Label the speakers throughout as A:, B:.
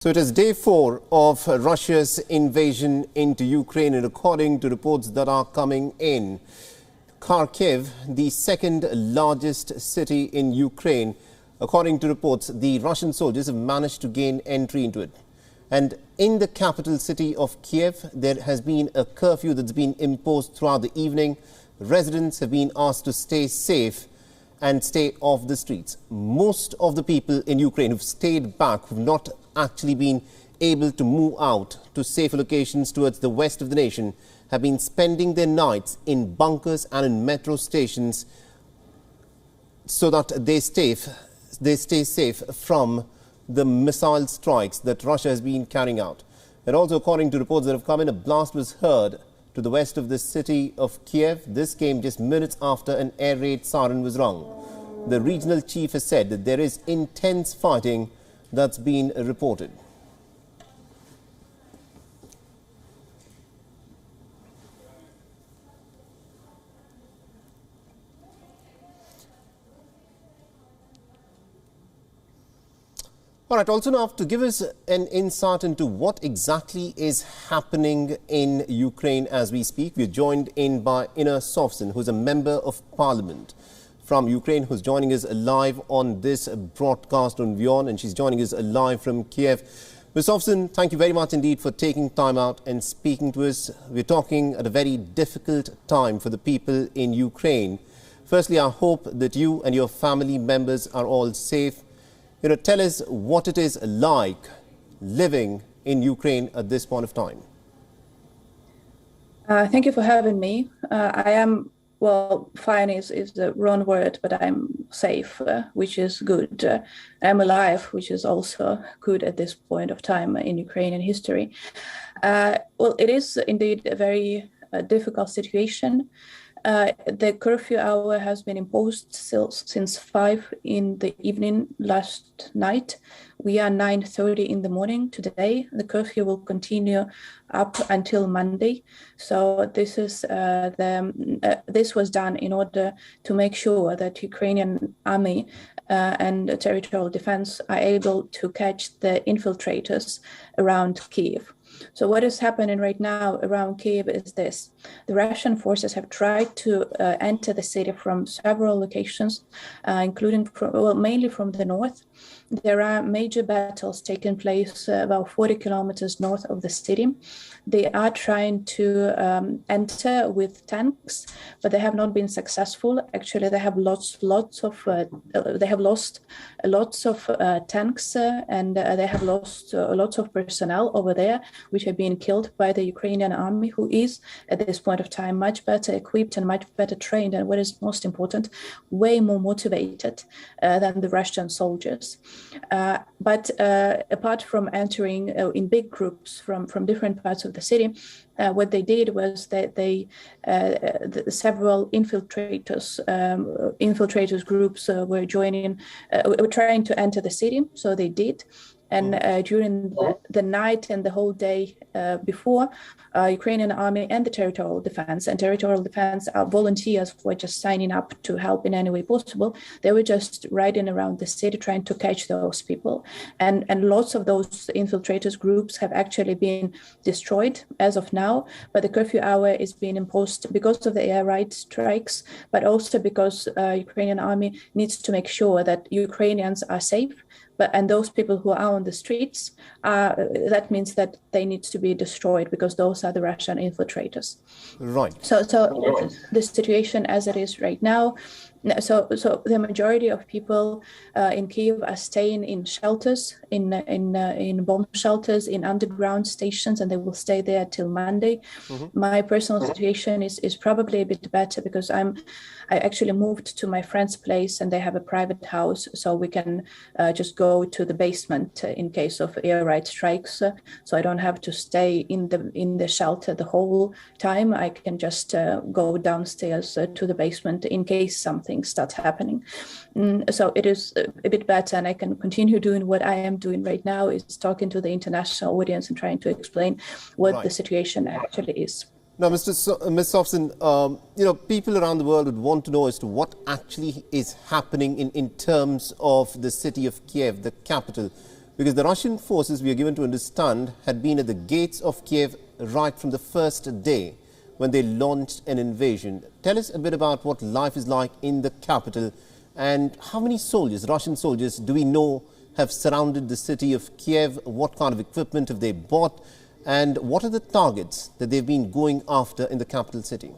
A: So it is day 4 of Russia's invasion into Ukraine, and according to reports that are coming in, Kharkiv, the second largest city in Ukraine, according to reports, the Russian soldiers have managed to gain entry into it. And in the capital city of Kyiv, there has been a curfew that's been imposed throughout the evening. Residents have been asked to stay safe and stay off the streets. Most of the people in Ukraine who've stayed back, who've not actually been able to move out to safer locations towards the west of the nation, have been spending their nights in bunkers and in metro stations so that they stay safe from the missile strikes that Russia has been carrying out. And also, according to reports that have come in, a blast was heard to the west of the city of Kyiv. This came just minutes after an air raid siren was rung. The regional chief has said that there is intense fighting that's been reported. All right, also now to give us an insight into what exactly is happening in Ukraine as we speak, we're joined in by Inna Sovsun, who's a member of parliament from Ukraine, who's joining us live on this broadcast on WION, and she's joining us live from Kyiv. Ms. Sovsun, thank you very much indeed for taking time out and speaking to us. We're talking at a very difficult time for the people in Ukraine. Firstly, I hope that you and your family members are all safe. Tell us what it is like living in Ukraine at this point of time.
B: Thank you for having me. I am, well, fine is the wrong word, but I'm safe, which is good. I'm alive, which is also good at this point of time in Ukrainian history. Well, it is indeed a very difficult situation. The curfew hour has been imposed since 5 in the evening last night. We are 9:30 in the morning today. The curfew will continue up until Monday. So this is this was done in order to make sure that Ukrainian army and territorial defense are able to catch the infiltrators around Kyiv. So what is happening right now around Kyiv is this. The Russian forces have tried to enter the city from several locations, including, mainly from the north. There are major battles taking place about 40 kilometers north of the city. They are trying to enter with tanks, but they have not been successful. Actually, they have lost lots of tanks, and they have lost lots of personnel over there, which have been killed by the Ukrainian army, who is at this point of time much better equipped and much better trained, and what is most important, way more motivated than the Russian soldiers. But apart from entering in big groups from different parts of the city, what they did was that several infiltrators groups were trying to enter the city, so they did. And during the night and the whole day before, Ukrainian army and the territorial defense are volunteers who were just signing up to help in any way possible. They were just riding around the city trying to catch those people. And lots of those infiltrators groups have actually been destroyed as of now. But the curfew hour is being imposed because of the air raid strikes, but also because Ukrainian army needs to make sure that Ukrainians are safe. And those people who are on the streets, that means that they need to be destroyed because those are the Russian infiltrators.
A: Right.
B: So the situation as it is right now. So the majority of people in Kyiv are staying in shelters, in bomb shelters, in underground stations, and they will stay there till Monday. My personal situation is probably a bit better because I actually moved to my friend's place, and they have a private house, so we can just go to the basement in case of air raid strikes. So I don't have to stay in the shelter the whole time. I can just go downstairs to the basement in case something starts happening. So it is a bit better, and I can continue doing what I am doing right now, is talking to the international audience and trying to explain what the situation actually is.
A: Now, Ms. Sovsun, people around the world would want to know as to what actually is happening in terms of the city of Kyiv, the capital. Because the Russian forces, we are given to understand, had been at the gates of Kyiv right from the first day when they launched an invasion. Tell us a bit about what life is like in the capital and how many soldiers, Russian soldiers, do we know have surrounded the city of Kyiv? What kind of equipment have they bought? And what are the targets that they've been going after in the capital city?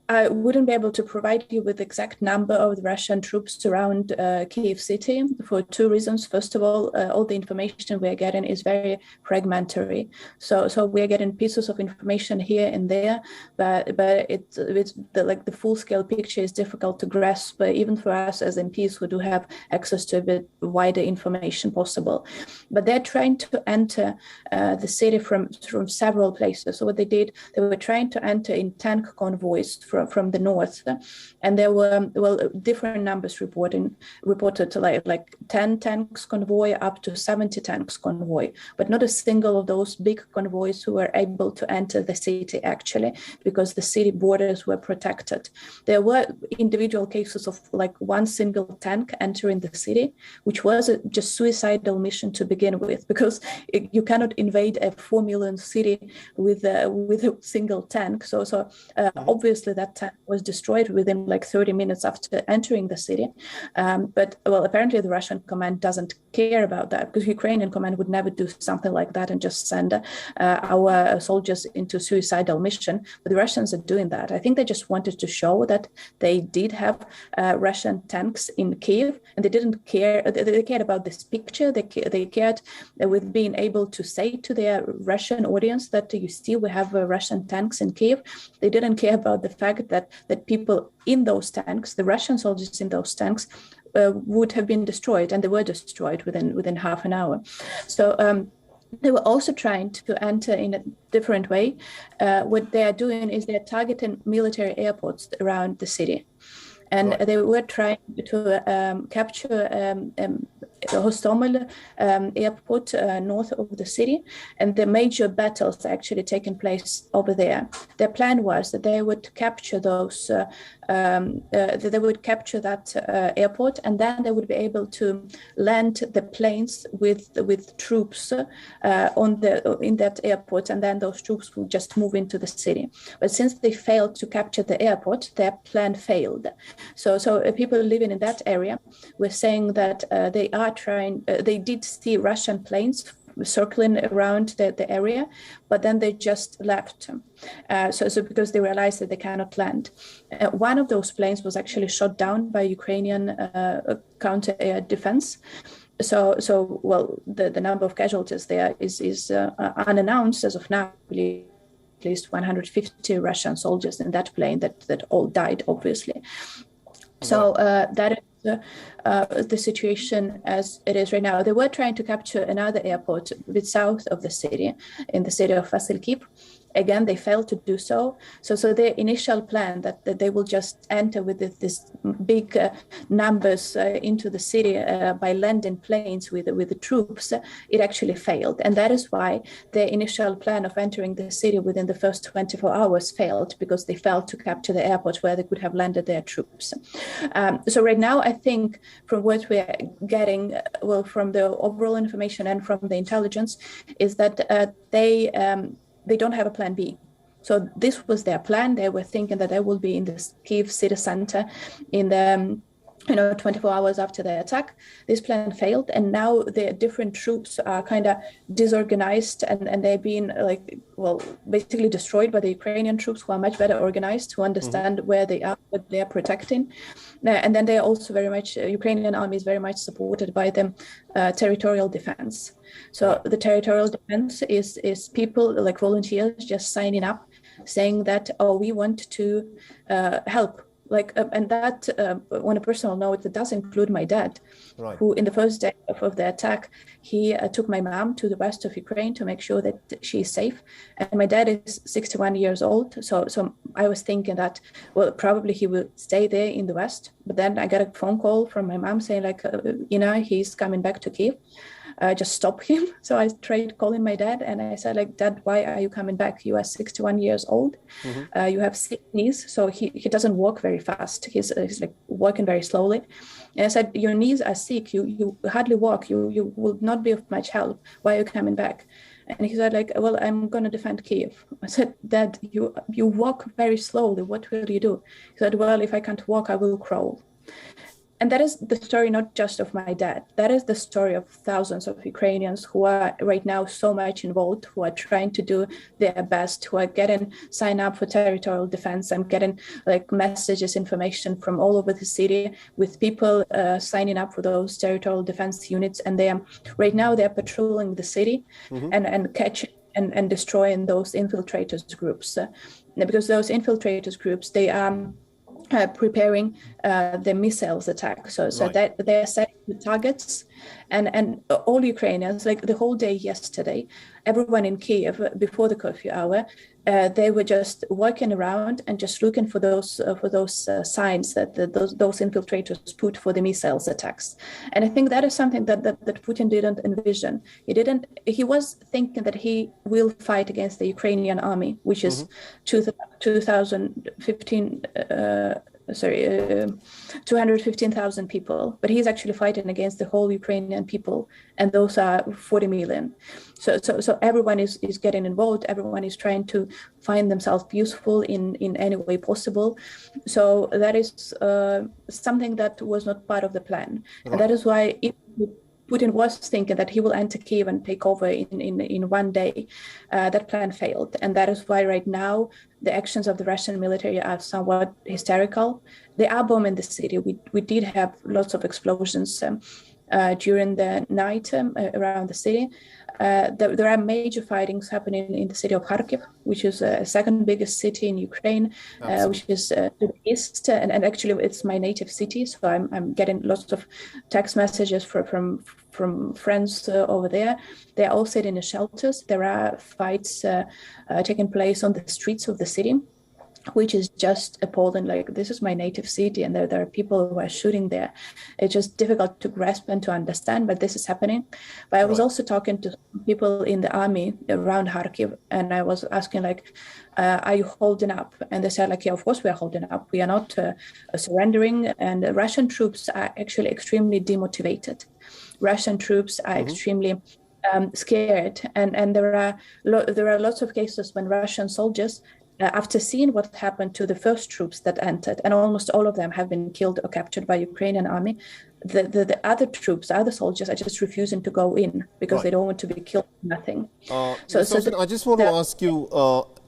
B: I wouldn't be able to provide you with the exact number of the Russian troops around Kyiv city for two reasons. First of all the information we are getting is very fragmentary. So we are getting pieces of information here and there, but it's the full-scale picture is difficult to grasp, even for us as MPs who do have access to a bit wider information possible. But they're trying to enter the city from several places. So what they did, they were trying to enter in tank convoys from the north, and there were different numbers reported like 10 tanks convoy up to 70 tanks convoy, but not a single of those big convoys who were able to enter the city actually, because the city borders were protected. There were individual cases of like one single tank entering the city, which was just suicidal mission to begin with, because you cannot invade a 4 million city with a single tank. So obviously that tank was destroyed within like 30 minutes after entering the city. But apparently the Russian command doesn't care about that, because Ukrainian command would never do something like that and just send our soldiers into suicidal mission. But the Russians are doing that. I think they just wanted to show that they did have Russian tanks in Kyiv, and they didn't care. They cared about this picture. They cared with being able to say to their Russian audience that you see we have Russian tanks in Kyiv. They didn't care about the fact that people in those tanks, the Russian soldiers in those tanks, would have been destroyed, and they were destroyed within half an hour. So they were also trying to enter in a different way. What they are doing is they're targeting military airports around the city. And they were trying to capture Hostomel airport north of the city, and the major battles actually taking place over there. Their plan was that they would capture those, they would capture that airport, and then they would be able to land the planes with troops in that airport, and then those troops would just move into the city. But since they failed to capture the airport, their plan failed. So people living in that area were saying that they are trying, they did see Russian planes circling around the area, but then they just left. So because they realized that they cannot land. One of those planes was actually shot down by Ukrainian counter-air defense. So the number of casualties there is unannounced as of now. At least 150 Russian soldiers in that plane that all died, obviously. So that is the situation as it is right now. They were trying to capture another airport a bit south of the city, in the city of Vasilkiv. Again, they failed to do so. So their initial plan that they will just enter with this big numbers into the city by landing planes with the troops, it actually failed. And that is why their initial plan of entering the city within the first 24 hours failed, because they failed to capture the airport where they could have landed their troops. So right now, I think from what we're getting, from the overall information and from the intelligence, is that they don't have a plan B. So this was their plan. They were thinking that they will be in the Kyiv city center in the 24 hours after the attack. This plan failed, and now the different troops are kind of disorganized, and they're being basically destroyed by the Ukrainian troops, who are much better organized, who understand where they are, what they are protecting. And then they are also very much, Ukrainian army is very much supported by the territorial defense. So the territorial defense is people like volunteers just signing up, saying that, we want to help. And that, on a personal note, that does include my dad, who in the first day of the attack, he took my mom to the west of Ukraine to make sure that she is safe. And my dad is 61 years old. So I was thinking that, probably he will stay there in the west. But then I got a phone call from my mom saying he's coming back to Kyiv. just stop him. So I tried calling my dad, and I said, like, Dad, why are you coming back? You are 61 years old. You have sick knees, so he doesn't walk very fast. He's like walking very slowly. And I said, your knees are sick. You hardly walk. You will not be of much help. Why are you coming back? And he said, like, well, I'm going to defend Kyiv. I said, Dad, you walk very slowly. What will you do? He said, well, if I can't walk, I will crawl. And that is the story not just of my dad. That is the story of thousands of Ukrainians who are right now so much involved, who are trying to do their best, who are getting signed up for territorial defense and getting like messages, information from all over the city, with people signing up for those territorial defense units. And they are right now they're patrolling the city and catching and destroying those infiltrators groups, because those infiltrators groups, they are preparing the missiles attack. So that they're setting the targets, and all Ukrainians, like the whole day yesterday, everyone in Kyiv before the curfew hour, they were just walking around and just looking for those signs that those infiltrators put for the missiles attacks. And I think that is something that Putin didn't envision. He was thinking that he will fight against the Ukrainian army, which is 215,000 people, but he's actually fighting against the whole Ukrainian people, and those are 40 million. So everyone is getting involved. Everyone is trying to find themselves useful in any way possible. So that is something that was not part of the plan, and that is why Putin was thinking that he will enter Kyiv and take over in one day. That plan failed, and that is why right now the actions of the Russian military are somewhat hysterical. They are bombing the city. We did have lots of explosions during the night around the city. There are major fightings happening in the city of Kharkiv, which is the second biggest city in Ukraine, which is to the east, and actually it's my native city. So I'm getting lots of text messages from friends over there. They are all sitting in the shelters. There are fights taking place on the streets of the city, which is just appalling. Like, this is my native city, and there are people who are shooting there. It's just difficult to grasp and to understand, but this is happening. But I was also talking to people in the army around Kharkiv, and I was asking, like, are you holding up? And they said, like, yeah, of course we are holding up. We are not surrendering. And the Russian troops are actually extremely demotivated. Russian troops are extremely scared, and there are lots of cases when Russian soldiers, after seeing what happened to the first troops that entered, and almost all of them have been killed or captured by Ukrainian army, the other troops, other soldiers are just refusing to go in because they don't want to be killed for nothing.
A: I just want to ask you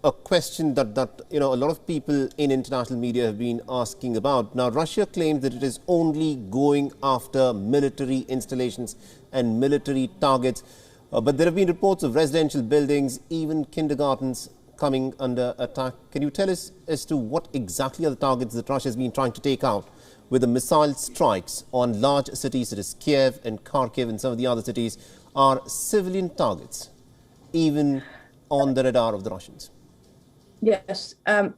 A: a question that a lot of people in international media have been asking about. Now, Russia claims that it is only going after military installations and military targets, but there have been reports of residential buildings, even kindergartens, coming under attack. Can you tell us as to what exactly are the targets that Russia has been trying to take out with the missile strikes on large cities such as Kyiv and Kharkiv and some of the other cities? Are civilian targets even on the radar of the Russians?
B: Yes.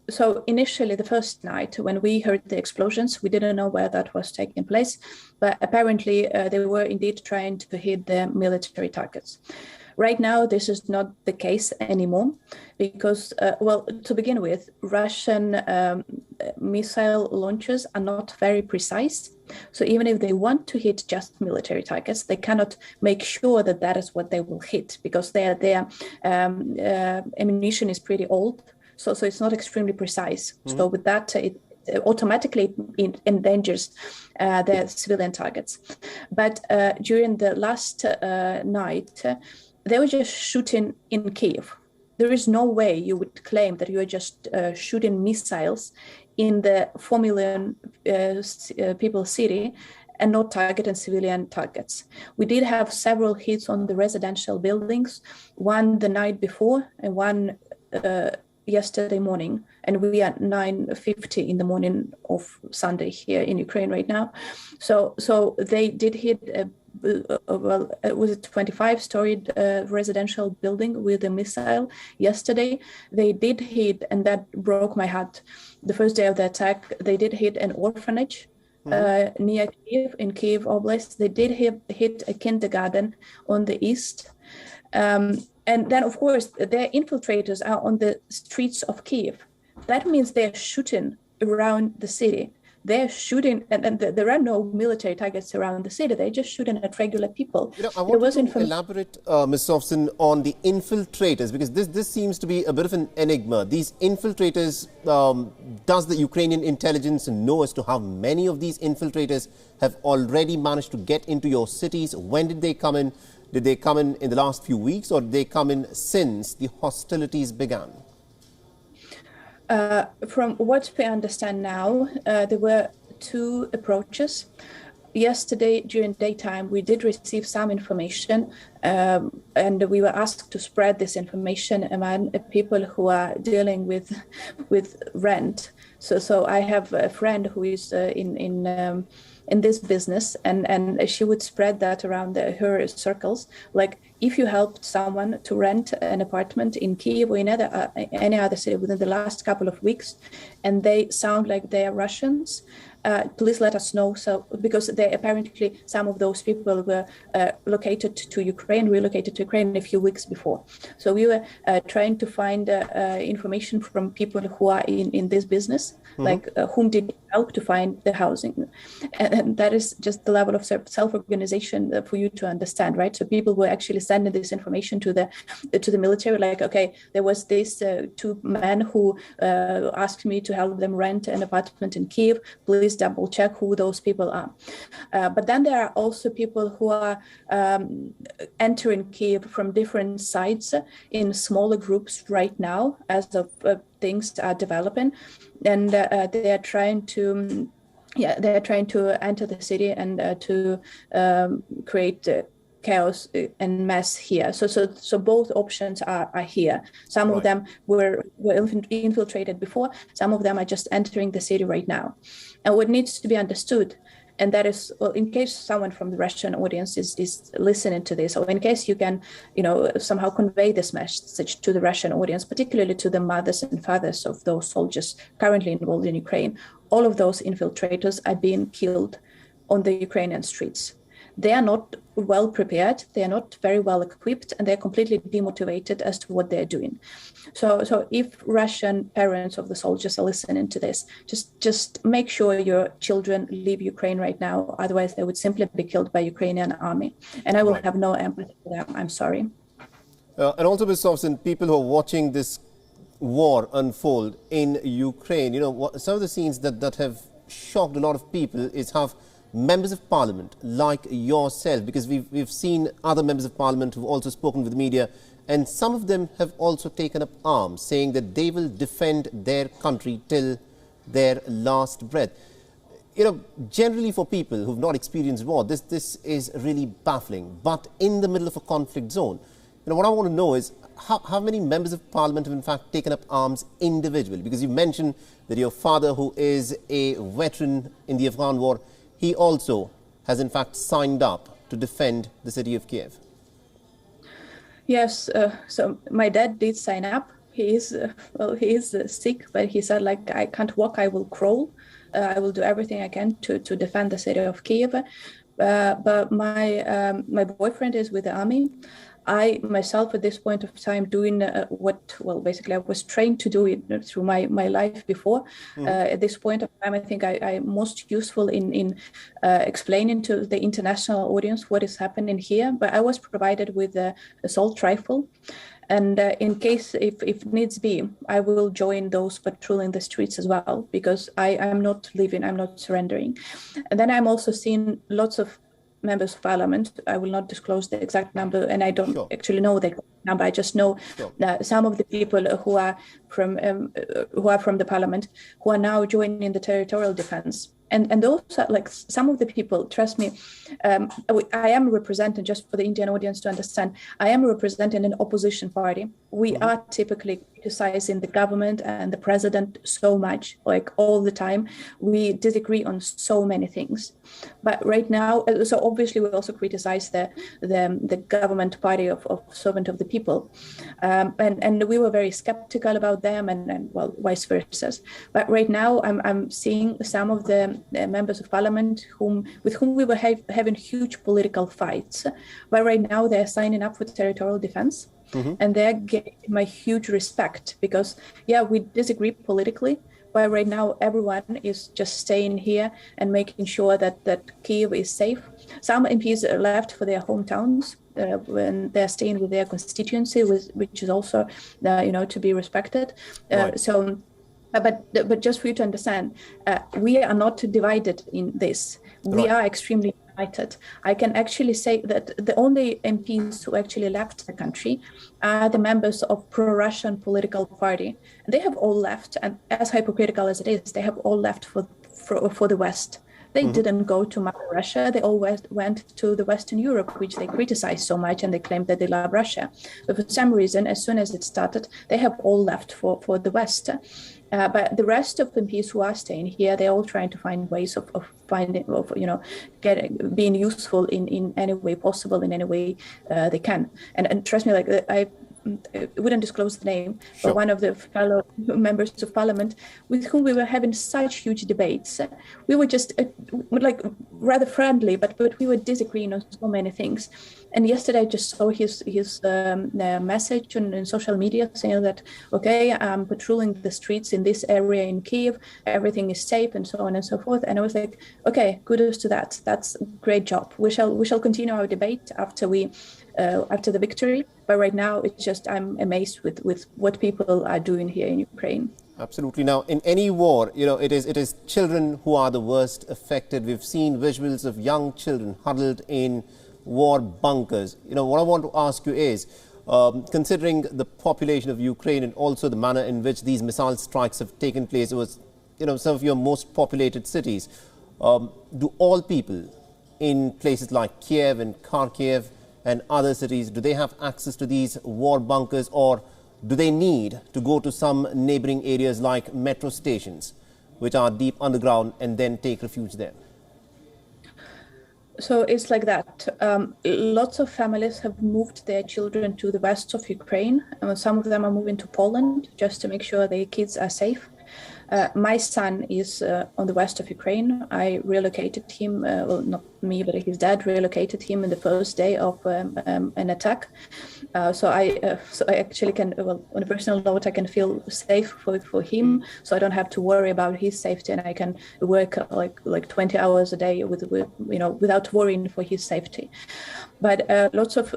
B: So initially, the first night when we heard the explosions, we didn't know where that was taking place, but apparently they were indeed trying to hit the military targets. Right now, this is not the case anymore because, well, to begin with, Russian missile launchers are not very precise. So even if they want to hit just military targets, they cannot make sure that that is what they will hit because their ammunition is pretty old. So it's not extremely precise. So with that, it automatically endangers the civilian targets. But during the last night, they were just shooting in Kyiv. There is no way you would claim that you are just shooting missiles in the 4 million people city and not targeting civilian targets. We did have several hits on the residential buildings, one the night before and one yesterday morning, and we are 9:50 in the morning of Sunday here in Ukraine right now. So they did hit it was a 25-story residential building with a missile yesterday. They did hit, and that broke my heart. The first day of the attack, they did hit an orphanage near Kyiv, in Kyiv Oblast. They did hit a kindergarten on the east. And then, of course, their infiltrators are on the streets of Kyiv. That means they're shooting around the city. They're shooting, and there are no military targets around the city. They're just shooting at regular people.
A: I want to elaborate, Ms. Sovsun, on the infiltrators, because this seems to be a bit of an enigma. These infiltrators, does the Ukrainian intelligence know as to how many of these infiltrators have already managed to get into your cities? When did they come in? Did they come in the last few weeks, or did they come in since the hostilities began?
B: From what we understand now, there were two approaches. Yesterday, during daytime, we did receive some information, and we were asked to spread this information among people who are dealing with rent. So I have a friend who is in this business, and she would spread that around her circles. Like, if you helped someone to rent an apartment in Kyiv or in any other city within the last couple of weeks, and they sound like they are Russians, please let us know. So, because they apparently, some of those people were relocated to Ukraine a few weeks before. So we were trying to find information from people who are in this business, like whom did help to find the housing. And that is just the level of self-organization for you to understand, right? So people were actually sending this information to the military, like, okay, there was this two men who asked me to help them rent an apartment in Kyiv. Please double check who those people are. But then there are also people who are entering Kyiv from different sides in smaller groups right now, as of things are developing, and they are trying to enter the city and to create chaos and mess here. So both options are here. Some of them were infiltrated before. Some of them are just entering the city right now. And what needs to be understood, and that is, well, in case someone from the Russian audience is listening to this, or in case you can, somehow convey this message to the Russian audience, particularly to the mothers and fathers of those soldiers currently involved in Ukraine, all of those infiltrators are being killed on the Ukrainian streets. They are not well prepared, they are not very well equipped, and they're completely demotivated as to what they're doing. So if Russian parents of the soldiers are listening to this, just make sure your children leave Ukraine right now. Otherwise, they would simply be killed by Ukrainian army. And I will have no empathy for them. I'm sorry.
A: And also, Ms. Sovsun, people who are watching this war unfold in Ukraine, some of the scenes that have shocked a lot of people is how members of parliament like yourself, because we've seen other members of parliament who've also spoken with the media, and some of them have also taken up arms, saying that they will defend their country till their last breath. Generally for people who've not experienced war, this is really baffling. But in the middle of a conflict zone, what I want to know is how many members of parliament have in fact taken up arms individually? Because you mentioned that your father, who is a veteran in the Afghan war, he also has in fact signed up to defend the city of Kyiv.
B: Yes, so my dad did sign up. He is sick, but he said, like, I can't walk, I will crawl. I will do everything I can to defend the city of Kyiv. But my boyfriend is with the army. I myself, at this point of time, doing basically I was trained to do it through my life before. At this point of time, I think I'm most useful in explaining to the international audience what is happening here. But I was provided with an assault rifle. And in case, if needs be, I will join those patrolling the streets as well, because I'm not leaving, I'm not surrendering. And then I'm also seeing lots of members of parliament. I will not disclose the exact number, and I don't actually know the exact number. I just know that some of the people who are from the parliament who are now joining the territorial defense. And those are, like, some of the people, trust me, I am representing, just for the Indian audience to understand, I am representing an opposition party. We are typically criticizing the government and the president so much, like all the time. We disagree on so many things. But right now, so obviously we also criticize the government party of Servant of the People. And we were very skeptical about them and well, vice versa. But right now I'm seeing some of the members of parliament with whom we were having huge political fights. But right now they're signing up for territorial defense. And they're getting my huge respect because, yeah, we disagree politically, but right now everyone is just staying here and making sure that Kyiv is safe. Some MPs left for their hometowns when they're staying with their constituency, which is also, to be respected. Right. But just for you to understand, we are not divided in this. We are extremely united. I can actually say that the only MPs who actually left the country are the members of pro-Russian political party. They have all left, and as hypocritical as it is, they have all left for the West. They didn't go to Mother Russia. They all went to the Western Europe, which they criticize so much, and they claim that they love Russia. But for some reason, as soon as it started, they have all left for the West. But the rest of the MPs who are staying here, they're all trying to find ways of being useful in any way possible, in any way they can. And trust me, like I wouldn't disclose the name, but one of the fellow members of parliament with whom we were having such huge debates, we were just like rather friendly, but we were disagreeing on so many things. And yesterday I just saw his message on social media saying that, okay, I'm patrolling the streets in this area in Kyiv, everything is safe and so on and so forth. And I was like, okay, kudos to that. That's a great job. We shall continue our debate after the victory. But right now, it's just I'm amazed with what people are doing here in Ukraine.
A: Absolutely. Now, in any war, it is children who are the worst affected. We've seen visuals of young children huddled in war bunkers. What I want to ask you is, considering the population of Ukraine and also the manner in which these missile strikes have taken place, it was, some of your most populated cities. Do all people in places like Kyiv and Kharkiv and other cities, do they have access to these war bunkers, or do they need to go to some neighboring areas like metro stations, which are deep underground, and then take refuge there?
B: So it's like that. Lots of families have moved their children to the west of Ukraine. Some of them are moving to Poland just to make sure their kids are safe. My son is on the west of Ukraine. I relocated him, well, not me, but his dad relocated him in the first day of an attack. So I actually can, well, on a personal note, I can feel safe for him. So I don't have to worry about his safety, and I can work like 20 hours a day without worrying for his safety. But lots of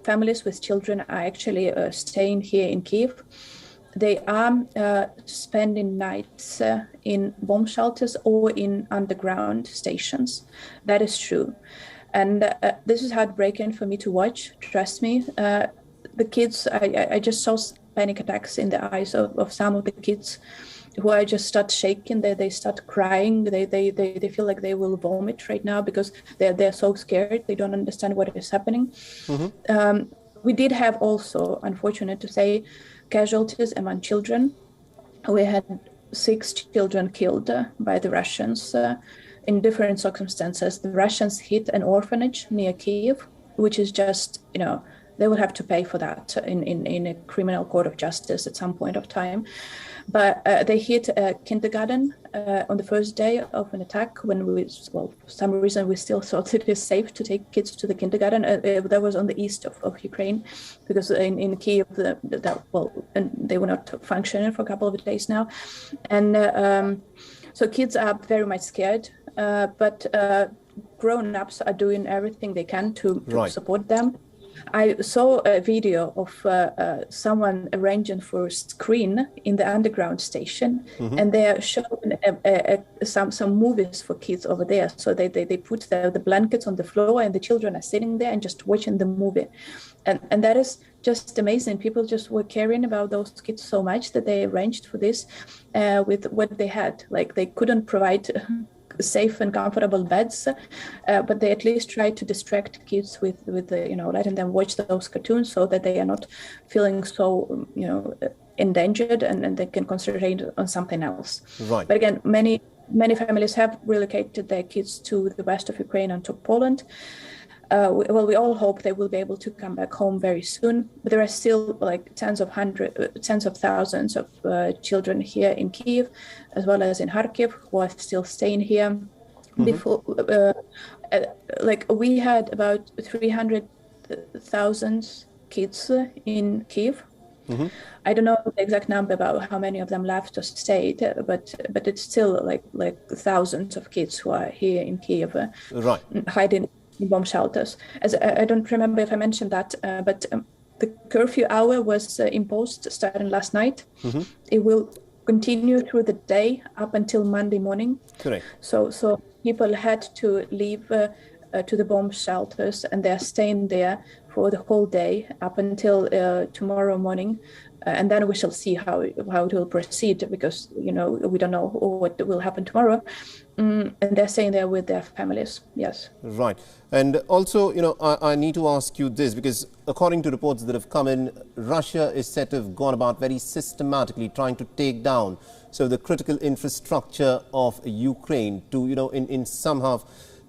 B: families with children are actually staying here in Kyiv. They are spending nights in bomb shelters or in underground stations. That is true. And this is heartbreaking for me to watch, trust me. The kids, I just saw panic attacks in the eyes of some of the kids who I just start shaking. They start crying. They feel like they will vomit right now because they're so scared. They don't understand what is happening. We did have also, unfortunate to say, casualties among children. We had 6 children killed by the Russians in different circumstances. The Russians hit an orphanage near Kyiv, which is just, they will have to pay for that in a criminal court of justice at some point of time. But they hit a kindergarten on the first day of an attack when for some reason we still thought it is safe to take kids to the kindergarten. That was on the east of Ukraine, because in Kyiv, they were not functioning for a couple of days now. And so kids are very much scared, but grown-ups are doing everything they can to support them. I saw a video of someone arranging for a screen in the underground station, and they are showing some movies for kids over there. So they put the blankets on the floor, and the children are sitting there and just watching the movie. And that is just amazing. People just were caring about those kids so much that they arranged for this with what they had. Like, they couldn't provide safe and comfortable beds, but they at least try to distract kids with letting them watch those cartoons so that they are not feeling so endangered, and they can concentrate on something else.
A: Right.
B: But again, many families have relocated their kids to the west of Ukraine and to Poland. We all hope they will be able to come back home very soon, but there are still like tens of thousands of children here in Kyiv, as well as in Kharkiv, who are still staying here. Mm-hmm. Before, we had about 300,000 kids in Kyiv. Mm-hmm. I don't know the exact number about how many of them left or stayed, but it's still like thousands of kids who are here in Kyiv, right, hiding in bomb shelters. As I don't remember if I mentioned that, but the curfew hour was imposed starting last night. Mm-hmm. It will continue through the day up until Monday morning. Correct. So people had to leave to the bomb shelters, and they're staying there for the whole day up until tomorrow morning. And then we shall see how it will proceed, because, we don't know what will happen tomorrow. And they're staying there with their families, yes. Right.
A: And also, I need to ask you this, because according to reports that have come in, Russia is said to have gone about very systematically trying to take down the critical infrastructure of Ukraine to, in somehow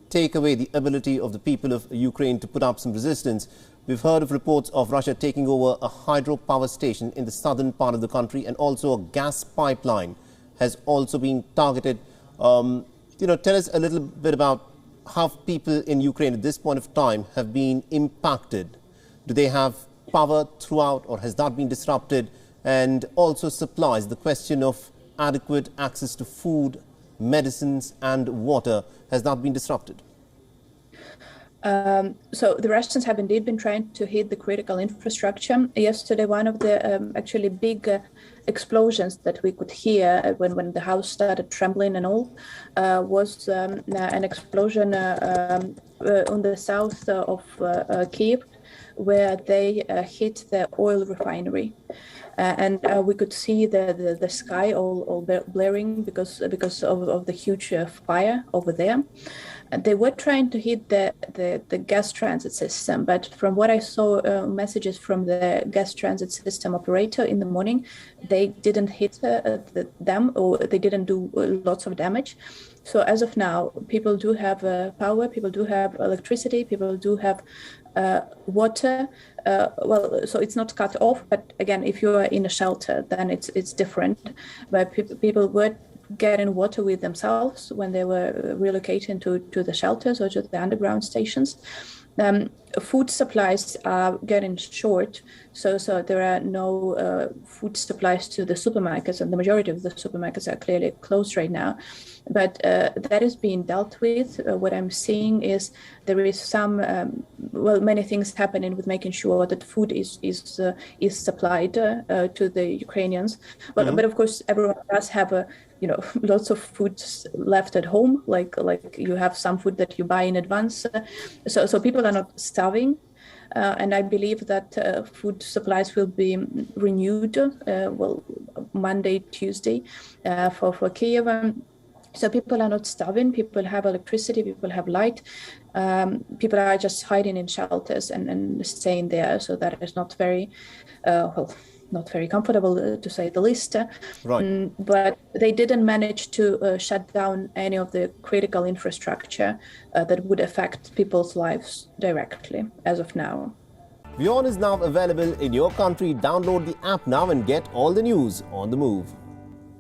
A: take away the ability of the people of Ukraine to put up some resistance. We've heard of reports of Russia taking over a hydropower station in the southern part of the country, and also a gas pipeline has also been targeted. Tell us a little bit about how people in Ukraine at this point of time have been impacted. Do they have power throughout, or has that been disrupted? And also supplies, the question of adequate access to food, medicines and water, has that been disrupted?
B: So the Russians have indeed been trying to hit the critical infrastructure. Yesterday, one of the actually big explosions that we could hear when the house started trembling and all was an explosion on the south of Kyiv, where they hit the oil refinery. And we could see the sky all blaring because of the huge fire over there. And they were trying to hit the gas transit system, but from what I saw, messages from the gas transit system operator in the morning, they didn't hit them, or they didn't do lots of damage. So as of now, people do have power, people do have electricity, people do have water. So it's not cut off, but again, if you are in a shelter, then it's different. But people were getting water with themselves when they were relocating to the shelters or to the underground stations. Food supplies are getting short, so there are no food supplies to the supermarkets, and the majority of the supermarkets are clearly closed right now. But that is being dealt with. What I'm seeing is there is some, many things happening with making sure that food is supplied to the Ukrainians. But mm-hmm. But of course, everyone does have lots of food left at home, like you have some food that you buy in advance. So people are not starving. And I believe that food supplies will be renewed, Monday, Tuesday, for Kyiv. So people are not starving, people have electricity, people have light. People are just hiding in shelters and staying there. So that is not very, not very comfortable, to say the least. Right. But they didn't manage to shut down any of the critical infrastructure that would affect people's lives directly as of now.
A: WION is now available in your country. Download the app now and get all the news on the move.